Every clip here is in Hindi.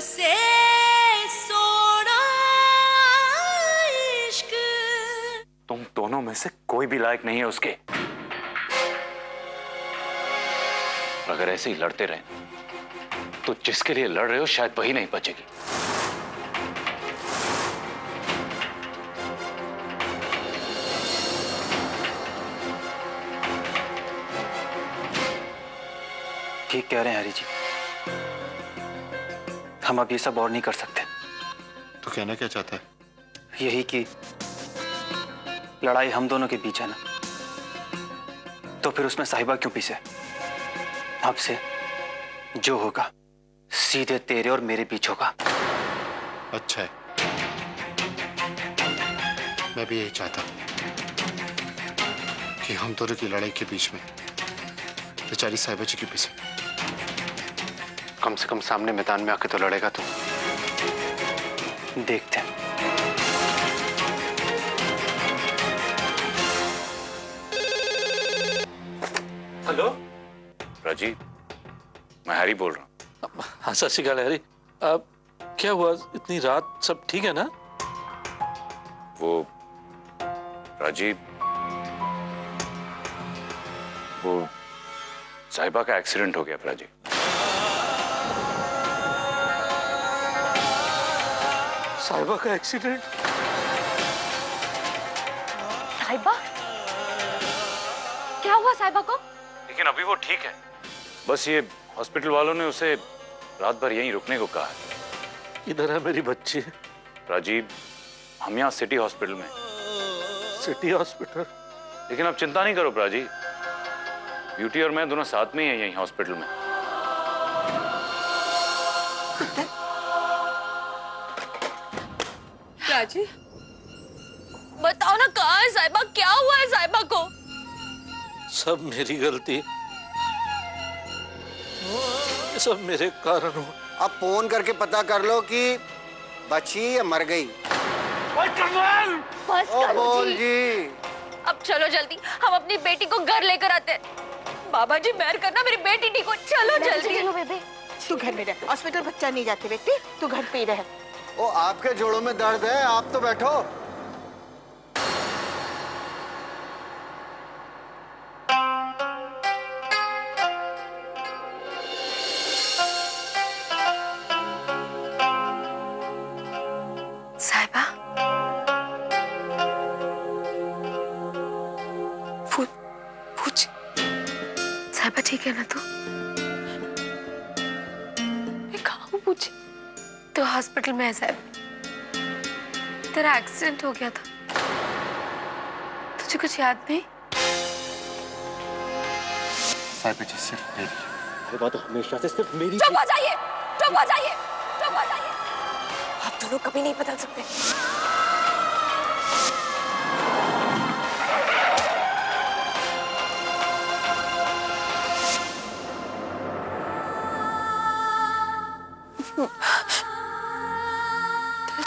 से सोना इश्क। तुम दोनों में से कोई भी लायक नहीं है उसके। अगर ऐसे ही लड़ते रहे तो जिसके लिए लड़ रहे हो शायद वही नहीं बचेगी। ठीक कह रहे हैं हरी जी, हम अब ये सब और नहीं कर सकते। तो कहना क्या चाहता है? यही कि लड़ाई हम दोनों के बीच है ना, तो फिर उसमें साहिबा क्यों पीछे? अब से जो होगा सीधे तेरे और मेरे बीच होगा। अच्छा है, मैं भी यही चाहता कि हम दोनों की लड़ाई के बीच में बेचारी साहिबा जी के पीछे कम से कम सामने मैदान में आके तो लड़ेगा तू। देखते हैं। हेलो राजीव, मैं हैरी बोल रहा हूँ। हाँ सत श्री अकाल हैरी। क्या हुआ इतनी रात, सब ठीक है ना? वो राजीव, वो साहिबा का एक्सीडेंट हो गया राजीव। साहिबा का एक्सीडेंट? साहिबा? क्या हुआ साहिबा को? लेकिन अभी वो ठीक है, बस ये हॉस्पिटल वालों ने उसे रात भर यहीं रुकने को कहा है। इधर है मेरी बच्ची। राजीव, हम यहाँ सिटी हॉस्पिटल में। City hospital? लेकिन आप चिंता नहीं करो प्राजी, ब्यूटी और मैं दोनों साथ में ही हैं यहीं हॉस्पिटल में। प्राची, बताओ ना कहाँ है साहिबा? क्या हुआ है साहिबा को? सब मेरी गलती, ये सब मेरे कारण हुआ। अब फोन करके पता कर लो कि बची या मर गई। बस करो बोल जी। जी। अब चलो जल्दी, हम अपनी बेटी को घर लेकर आते हैं। बाबा जी मेहर करना, मेरी बेटी ठीक हो। चलो जल्दी। चलो बेबे। तू घर में रह, हॉस्पिटल बच्चा नहीं जाते बेटी, तू घर पे ही रह। ओ आपके जोड़ों में दर्द है, आप तो बैठो। साहिबा, पूछ। साहिबा ठीक है ना तू? मैं कहाँ हूँ पूछ? तो हॉस्पिटल में है साहिबा, तेरा एक्सीडेंट हो गया था, तुझे कुछ याद नहीं? साहिबा जी सिर्फ मेरी, साहिबा तो हमेशा से सिर्फ मेरी। चुप हो जाइए, चुप हो जाइए, चुप हो जाइए। आप दोनों कभी नहीं बदल सकते।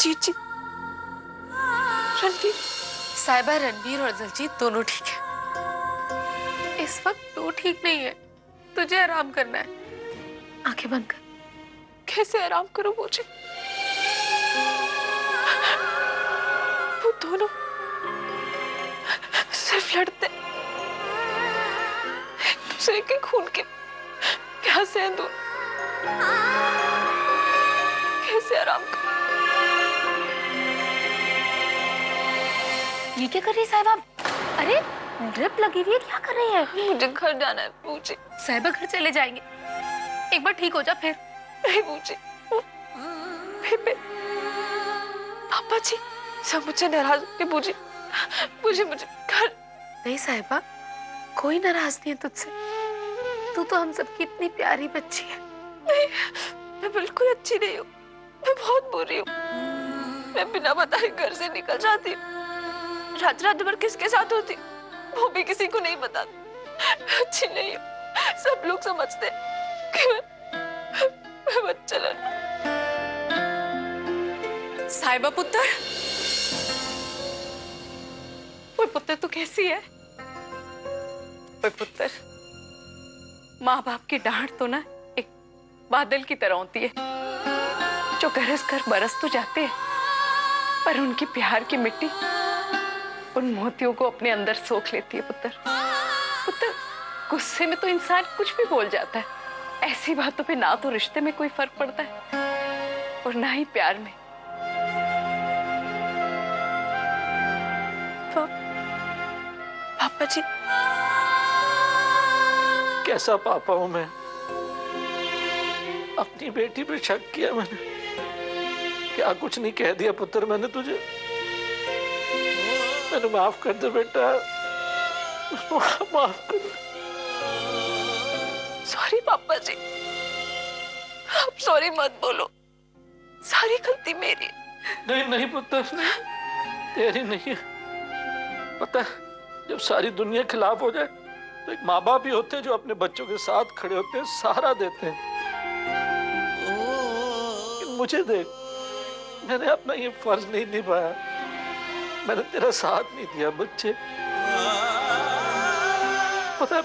दिलजीत जी, रणवीर। साहिबा, रणवीर और दिलजीत दोनों ठीक है। इस वक्त तू ठीक नहीं है, तुझे आराम करना है। आंखें बंद कर। कैसे आराम करूं मुझे? वो दोनों सिर्फ लड़ते, एक दूसरे के खून के प्यासे हैं दोनों। कैसे आराम करूं? ये क्या कर रही है साहिबा? अरे ड्रिप लगी हुई है, क्या कर रही है? मुझे घर जाना है पूछे। साहिबा घर चले जाएंगे, एक बार ठीक हो जा फिर। नहीं पूछे, पापा जी सब मुझसे नाराज होंगे। मुझे घर। नहीं साहिबा, कोई नाराज नहीं है तुझसे। तू तो हम सबकी इतनी प्यारी बच्ची है। नहीं, मैं बिल्कुल अच्छी नहीं हूँ, मैं बहुत बुरी हूँ। मैं बिना बताए घर से निकल जाती हूँ, रात भर किसके साथ होती वो भी किसी को नहीं बताती। मैं अच्छी नहीं हूँ, सब लोग समझते कि मैं बच्चा साहिबा पुत्र। ओए पुत्र, तू कैसी है? ओए पुत्र, माँ बाप की डांट तो ना एक बादल की तरह होती है। जो गरज कर बरस तो जाते हैं, पर उनकी प्यार की मिट्टी उन मोतियों को अपने अंदर सोख लेती है। पुत्र पुत्र, गुस्से में तो इंसान कुछ भी बोल जाता है। ऐसी बातों पे ना तो रिश्ते में कोई फर्क पड़ता है और ना ही प्यार में। पापा जी, कैसा पापा हूं मैं? अपनी बेटी पे शक किया मैंने। क्या कुछ नहीं कह दिया पुत्र मैंने तुझे? मैंने माफ कर दे बेटा, माफ कर दे। सॉरी पापा जी, आप सॉरी मत बोलो, सारी गलती मेरी। नहीं नहीं पुत्र, नहीं, तेरी नहीं है। पता है, जब सारी दुनिया खिलाफ हो जाए तो एक माँ बाप ही होते हैं जो अपने बच्चों के साथ खड़े होते हैं, सहारा देते हैं। मुझे देख, मैंने अपना ये फर्ज नहीं निभाया, मैंने तेरा साथ नहीं दिया। बच्चे, पता है,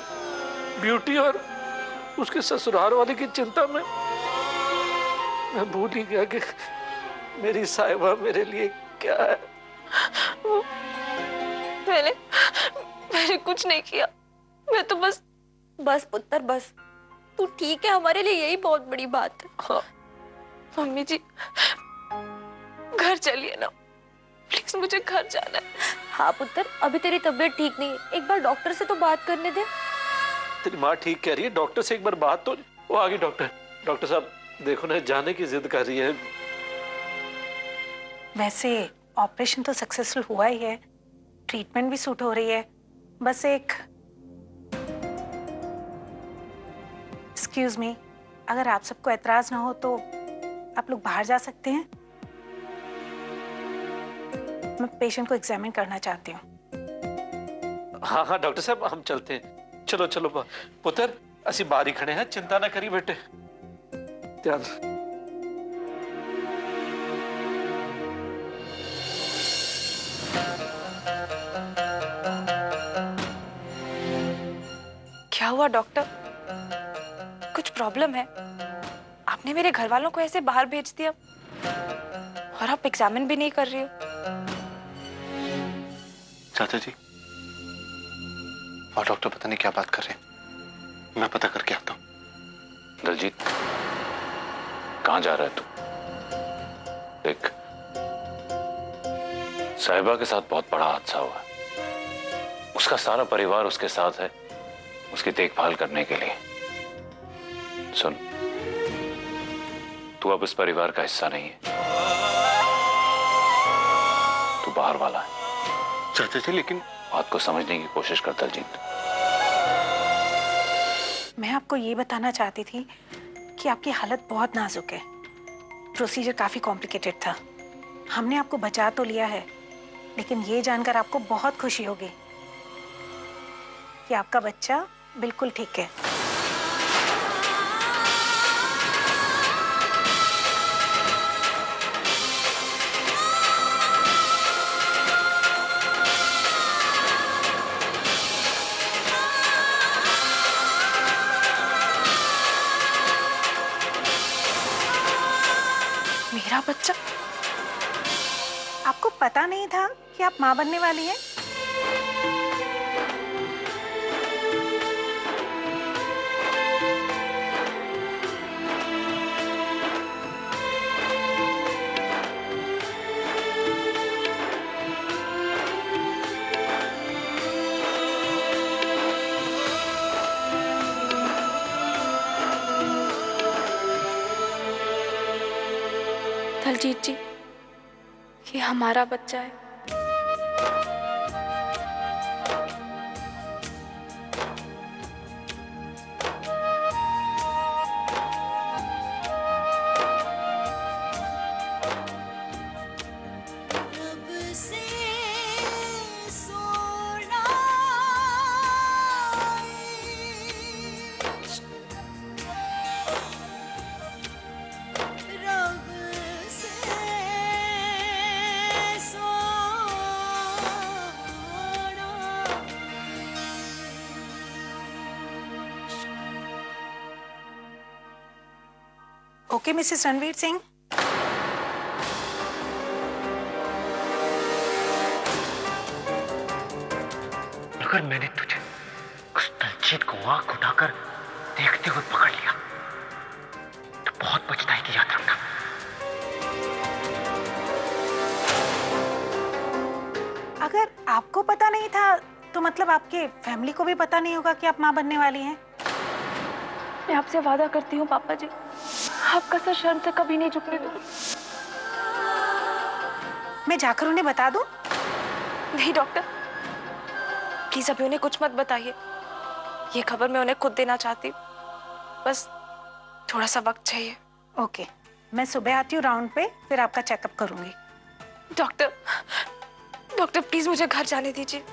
ब्यूटी और उसके ससुराल वाले की चिंता में मैं भूल ही गया कि मेरी साहिबा मेरे लिए क्या है। मैंने कुछ नहीं किया, मैं तो बस पुत्र बस, तू ठीक है, हमारे लिए यही बहुत बड़ी बात है। हाँ। मम्मी जी, घर चलिए ना प्लीज, मुझे घर जाना है। हाँ पुत्र, अभी तेरी तबीयत ठीक नहीं है, एक बार डॉक्टर से तो बात करने दे। तेरी माँ ठीक कह रही है, डॉक्टर से एक बार बात तो। वो आ गई डॉक्टर। डॉक्टर साहब देखो ना, जाने की जिद कर रही है। वैसे ऑपरेशन तो सक्सेसफुल हुआ ही है, ट्रीटमेंट भी सूट हो रही है, बस एक एक्सक्यूज मी, अगर आप सबको एतराज ना हो तो आप लोग बाहर जा सकते हैं। मैं पेशेंट को एग्जामिन करना चाहती हूँ। हाँ हाँ डॉक्टर साहब, हम चलते हैं। चलो चलो पुत्र, असी बाहर ही खड़े हैं, चिंता ना करी बेटे, ध्यान। क्या हुआ डॉक्टर? कुछ प्रॉब्लम है? आपने मेरे घर वालों को ऐसे बाहर भेज दिया और आप एग्जामिन भी नहीं कर रही हो। चाचा जी, और डॉक्टर पता नहीं क्या बात कर रहे हैं, मैं पता करके आता हूँ। दलजीत, कहाँ जा रहा है तू? देख, साहिबा के साथ बहुत बड़ा हादसा हुआ है। उसका सारा परिवार उसके साथ है, उसकी देखभाल करने के लिए। सुन, तू अब इस परिवार का हिस्सा नहीं है, तू बाहर वाला है। चाचा जी, लेकिन बात को समझने की कोशिश कर दलजीत। मैं आपको ये बताना चाहती थी कि आपकी हालत बहुत नाजुक है, प्रोसीजर काफी कॉम्प्लिकेटेड था। हमने आपको बचा तो लिया है, लेकिन ये जानकर आपको बहुत खुशी होगी कि आपका बच्चा बिल्कुल ठीक है। मेरा बच्चा? आपको पता नहीं था कि आप मां बनने वाली हैं? दलजीत जी, ये हमारा बच्चा है। ओके मिसेस रणवीर सिंह, अगर मैंने तुझे उस दलजीत को आंख उठाकर देखते हुए पकड़ लिया तो बहुत पछताएगी, याद रखना। अगर आपको पता नहीं था तो मतलब आपके फैमिली को भी पता नहीं होगा कि आप माँ बनने वाली हैं? मैं आपसे वादा करती हूँ पापा जी, आपका सर शर्म से कभी नहीं झुकने दूंगी। मैं जाकर उन्हें बता दूं? नहीं डॉक्टर, प्लीज अभी उन्हें कुछ मत बताइए। ये खबर मैं उन्हें खुद देना चाहती हूँ, बस थोड़ा सा वक्त चाहिए। ओके, मैं सुबह आती हूँ राउंड पे, फिर आपका चेकअप करूंगी। डॉक्टर, डॉक्टर प्लीज मुझे घर जाने दीजिए।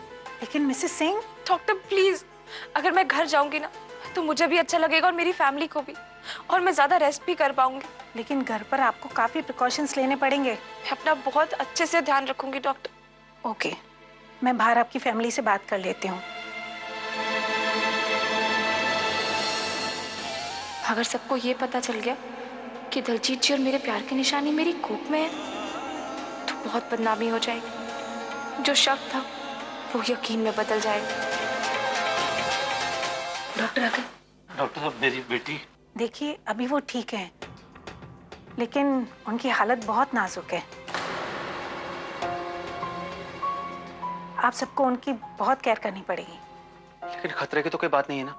लेकिन मिसेस सिंह। डॉक्टर प्लीज, अगर मैं घर जाऊंगी ना तो मुझे भी अच्छा लगेगा और मेरी फैमिली को भी, और मैं ज्यादा रेस्ट भी कर पाऊंगी। लेकिन घर पर आपको काफी प्रिकॉशंस लेने पड़ेंगे। मैं अपना बहुत अच्छे से ध्यान रखूंगी डॉक्टर। ओके, मैं बाहर आपकी फैमिली से बात कर लेती हूँ। अगर सबको ये पता चल गया कि दलजीत जी और मेरे प्यार की निशानी मेरी कोख में है तो बहुत बदनामी हो जाएगी। जो शक था वो यकीन में बदल जाएगा। डॉक्टर आ गए। डॉक्टर साहब, मेरी बेटी। देखिए, अभी वो ठीक है, लेकिन उनकी हालत बहुत नाजुक है। आप सबको उनकी बहुत केयर करनी पड़ेगी। लेकिन खतरे की तो कोई बात नहीं है ना?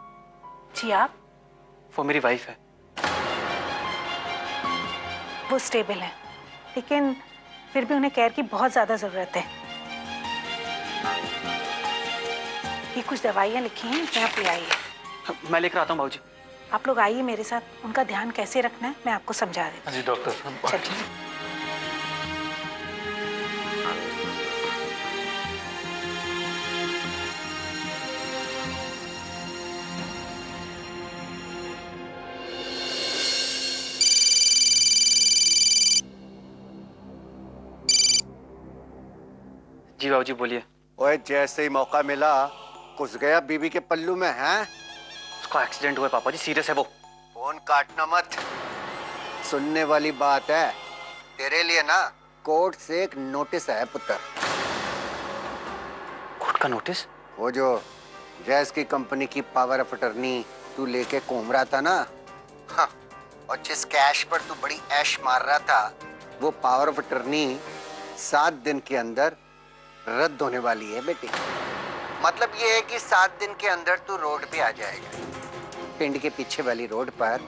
जी, आप? वो मेरी वाइफ है। वो स्टेबल है, लेकिन फिर भी उन्हें केयर की बहुत ज्यादा जरूरत है। ये कुछ दवाइयाँ लिखी हैं, इसे आप ले आइए। मैं लेकर आता हूँ बाबूजी। आप लोग आइए मेरे साथ, उनका ध्यान कैसे रखना है मैं आपको समझा देती हूँ। जी डॉक्टर साहब। चलिए। जी बाबूजी, बोलिए। ओए, जैसे ही मौका मिला घुस गया बीबी के पल्लू में। हैं? उसका एक्सीडेंट हुआ पापा जी, सीरियस है वो। फोन काटना मत, सुनने वाली बात है। तेरे लिए ना कोर्ट से एक नोटिस है पुत्र। कोर्ट का नोटिस? वो जो जैस की कंपनी की पावर ऑफ अटर्नी तू लेके घूम रहा था ना, हाँ, और जिस कैश पर तू बड़ी ऐश मार रहा था, वो पावर ऑफ अटर्नी 7 दिन के अंदर रद्द होने वाली है बेटी। मतलब ये है कि 7 दिन के अंदर तू रोड पे आ जाएगा। पिंड के पीछे वाली रोड पर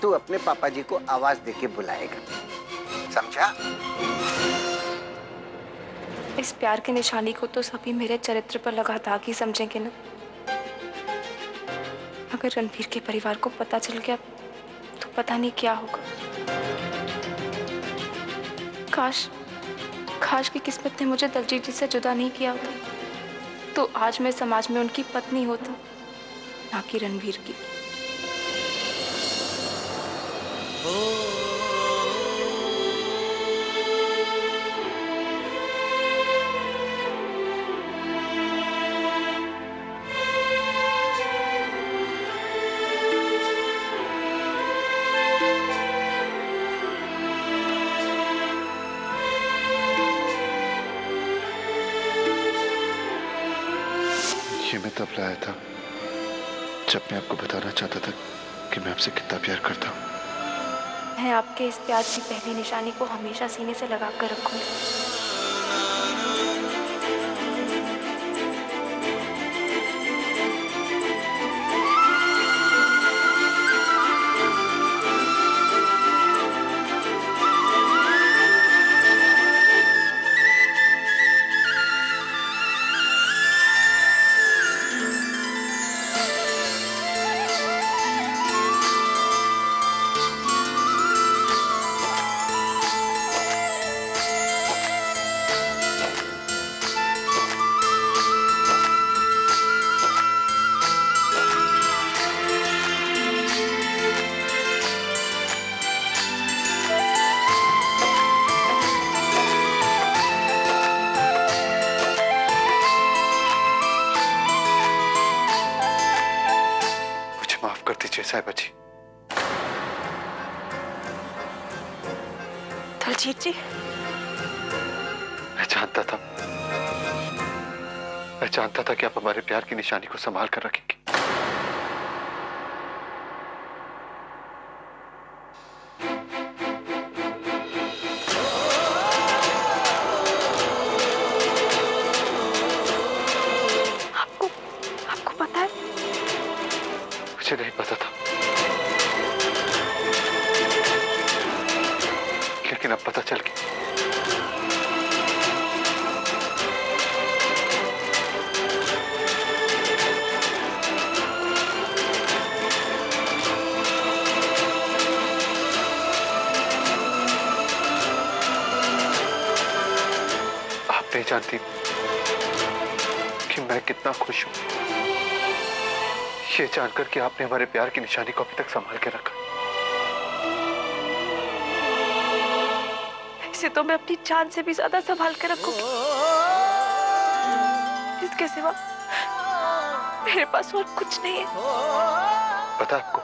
तू अपने पापा जी को आवाज देके बुलाएगा, समझा? इस प्यार की निशानी को तो सभी मेरे चरित्र पर लगा दाग ही समझेंगे ना। अगर रणवीर के परिवार को पता चल गया तो पता नहीं क्या होगा। काश की किस्मत ने मुझे दलजीत जी से जुदा नहीं किया होता तो आज मैं समाज में उनकी पत्नी होता, ना कि रणवीर की। ये मैं तब लाया था जब मैं आपको बताना चाहता था कि मैं आपसे कितना प्यार करता हूँ। मैं आपके इस प्यार की पहली निशानी को हमेशा सीने से लगा कर रखूंगी। साहिबा जी। दलजीत जी, मैं जानता था मैं जानता था कि आप हमारे प्यार की निशानी को संभाल कर रखेंगे। आपको पता है? मुझे नहीं पता था, लेकिन अब पता चल गया। आप नहीं जानती कि मैं कितना खुश हूं ये जानकर कि आपने हमारे प्यार की निशानी को अभी तक संभाल के रखा। इसे तो मैं अपनी जान से भी ज्यादा संभाल के रखूंगी। इसके सिवा मेरे पास और कुछ नहीं है। पता आपको,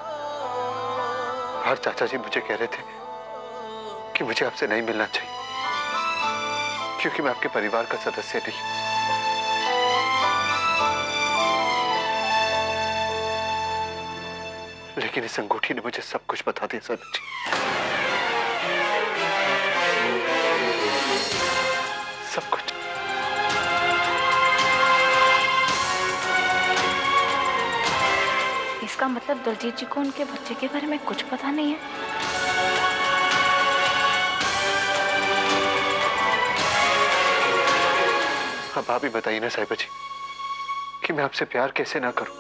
बाहर चाचा जी मुझे कह रहे थे कि मुझे आपसे नहीं मिलना चाहिए क्योंकि मैं आपके परिवार का सदस्य नहीं। लेकिन इस अंगूठी ने मुझे सब कुछ बता दिया साहब जी, सब कुछ। इसका मतलब दलजीत जी को उनके बच्चे के बारे में कुछ पता नहीं है। अब आप ही बताइए ना साहिबा जी कि मैं आपसे प्यार कैसे ना करूं।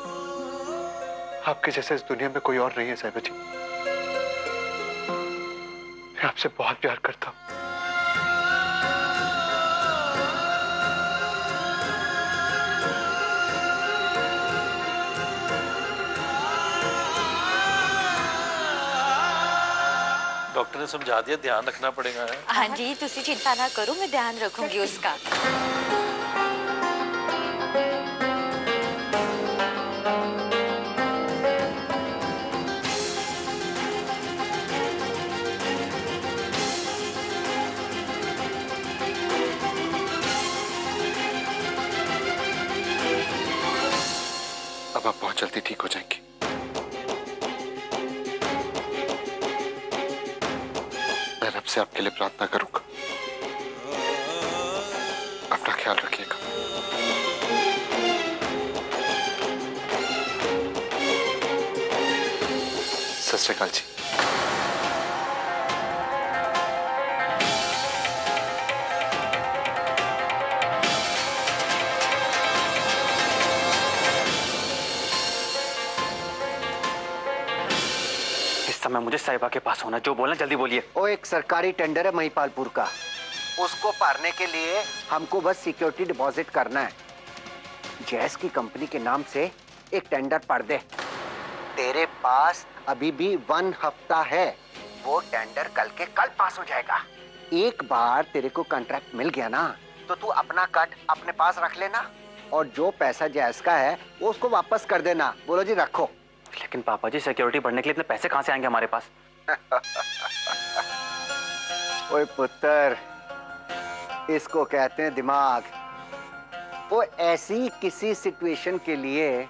आपके जैसे इस दुनिया में कोई और नहीं है साहिबा जी। मैं आपसे बहुत प्यार करता हूं। डॉक्टर ने समझा दिया, ध्यान रखना पड़ेगा है? हाँ जी, तुसी चिंता ना करो, मैं ध्यान रखूंगी उसका। अब आप बहुत जल्दी ठीक हो जाएंगी। मैं रब से आपके लिए प्रार्थना करूंगा। अपना ख्याल रखिएगा। सत श्री अकाल जी। समय मुझे साहिबा के पास होना, जो बोलना जल्दी बोलिए। वो एक सरकारी टेंडर है महिपालपुर का, उसको पारने के लिए हमको बस सिक्योरिटी डिपॉजिट करना है। जैस की कंपनी के नाम से एक टेंडर पढ़ दे। तेरे पास अभी भी 1 हफ्ता है, वो टेंडर कल के कल पास हो जाएगा। एक बार तेरे को कॉन्ट्रैक्ट मिल गया ना तो तू अपना कट अपने पास रख लेना और जो पैसा जैस का है वो उसको वापस कर देना। बोलो जी रखो। लेकिन पापा जी, सिक्योरिटी बढ़ने के लिए इतने पैसे कहां से आएंगे हमारे पास? ओए पुत्र, इसको कहते हैं दिमाग। वो ऐसी किसी सिचुएशन के लिए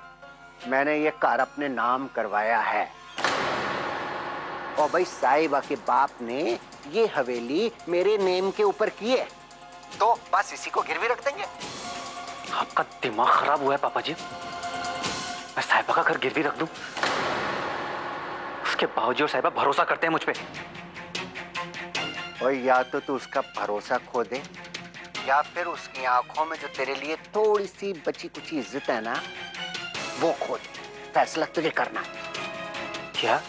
मैंने ये कार अपने नाम करवाया है। और भाई साहिबा के बाप ने ये हवेली मेरे नेम के ऊपर की है, तो बस इसी को गिरवी रख देंगे। आपका दिमाग खराब हुआ है पापा जी। मैं साहिबा का घर गिरवी रख दूं? उसके बावजूद और साहिबा भरोसा करते हैं मुझ पे। और या तो तू उसका भरोसा खो दे या फिर उसकी आंखों में जो तेरे लिए थोड़ी सी बची कुची इज्जत है ना वो खो दे। फैसला तुझे करना। क्या?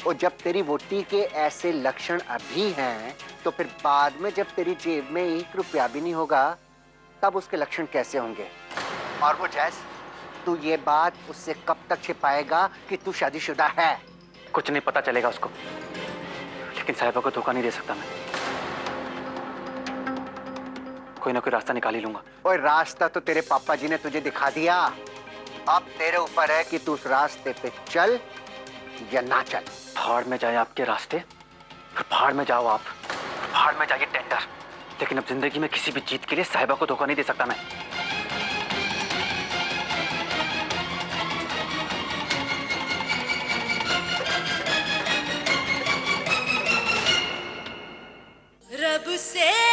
और जब तेरी वोटी के ऐसे लक्षण अभी हैं तो फिर बाद में जब तेरी जेब में 1 रुपया भी नहीं होगा तब उसके लक्षण कैसे होंगे? और वो जैस, तू ये बात उससे कब तक छिपाएगा कि तू शादीशुदा है? कुछ नहीं पता चलेगा उसको, लेकिन साहिबा को धोखा नहीं दे सकता मैं। कोई ना कोई रास्ता निकाल ही लूंगा। और रास्ता तो तेरे पापा जी ने तुझे दिखा दिया। अब तेरे ऊपर है कि तू उस रास्ते पे चल या ना चल। भाड़ में जाए आपके रास्ते, फिर भाड़ में जाओ आप, भाड़ में जाइए टेंडर। लेकिन अब जिंदगी में किसी भी जीत के लिए साहिबा को धोखा नहीं दे सकता मैं। से